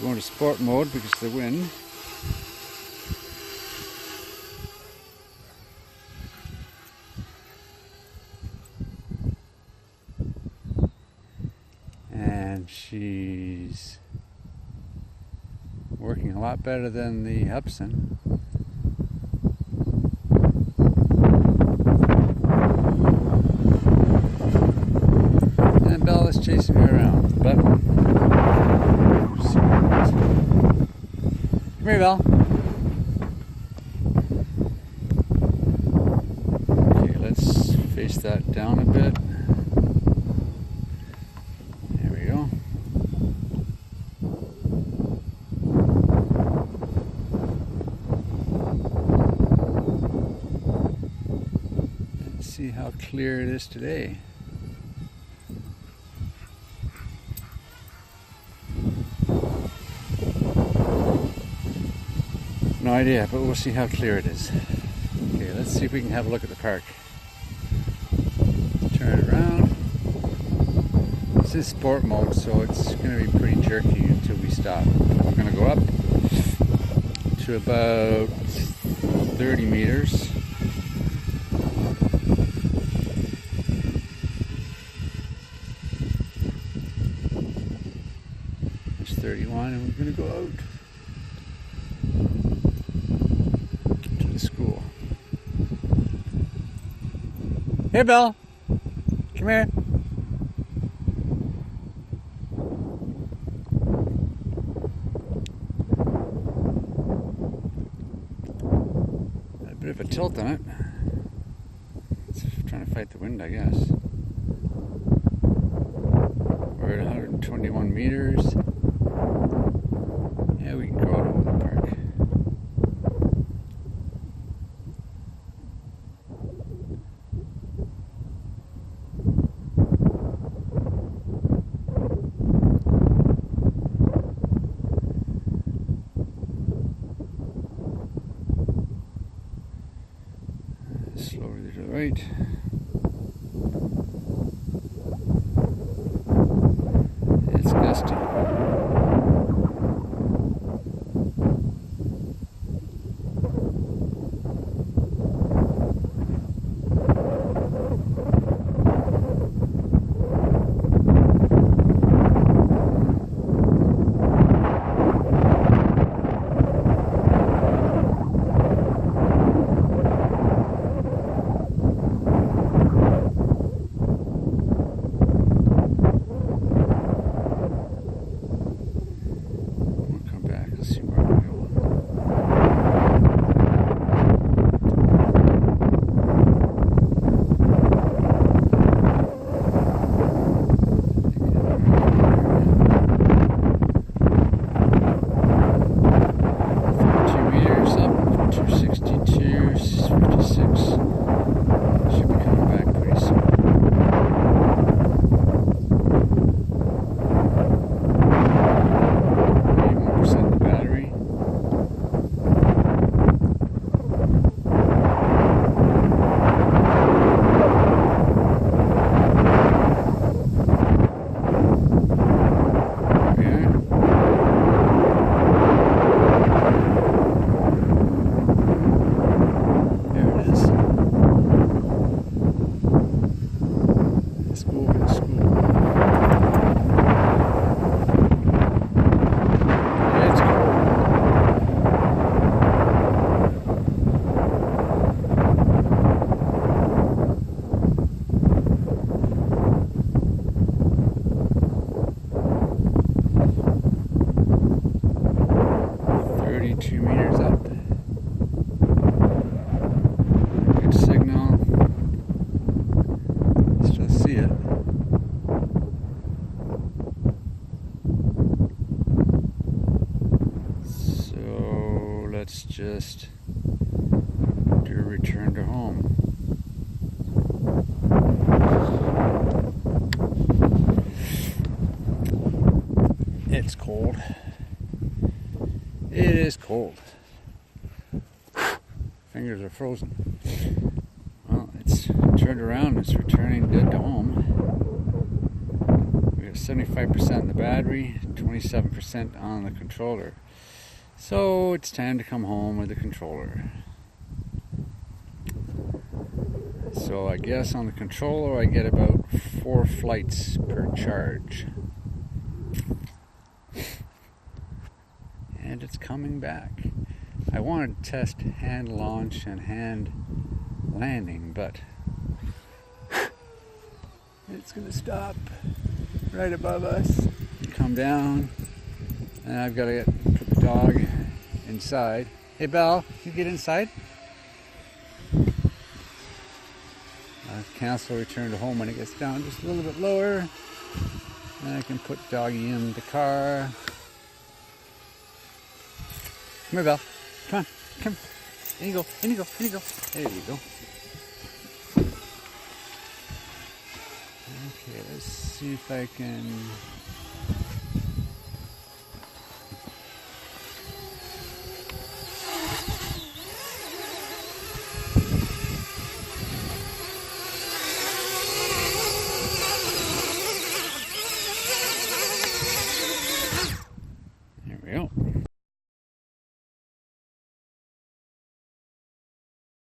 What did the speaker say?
go into sport mode because of the wind. And she's working a lot better than the Hubsan. And Bella's chasing her around, but come here, Belle. Okay, let's face that down a bit. There we go. Let's see how clear it is today. No idea, but we'll see how clear it is. Okay, let's see if we can have a look at the park. Turn it around. This is sport mode, so it's going to be pretty jerky until we stop. We're going to go up to about 30 meters. It's 31, and we're going to go out to the school. Hey, Belle. Come here. A bit of a tilt on it. It's trying to fight the wind, I guess. We're at 121 meters. Yeah, we can go out over the park. Slowly to the right. It's gusty. let's just do a return to home. It's cold. It is cold. Fingers are frozen. Well, it's turned around. It's returning dead to home. We have 75% in the battery, 27% on the controller. So it's time to come home with the controller. So I guess on the controller I get about 4 flights per charge. And it's coming back. I wanted to test hand launch and hand landing, but it's going to stop right above us, come down, and I've got to put the dog inside. Hey Belle, you get inside? Cancel return to home when it gets down just a little bit lower, and I can put doggy in the car. Come here, Belle. Come on, come. In you go, in you go, in you go. There you go. Okay, let's see if I can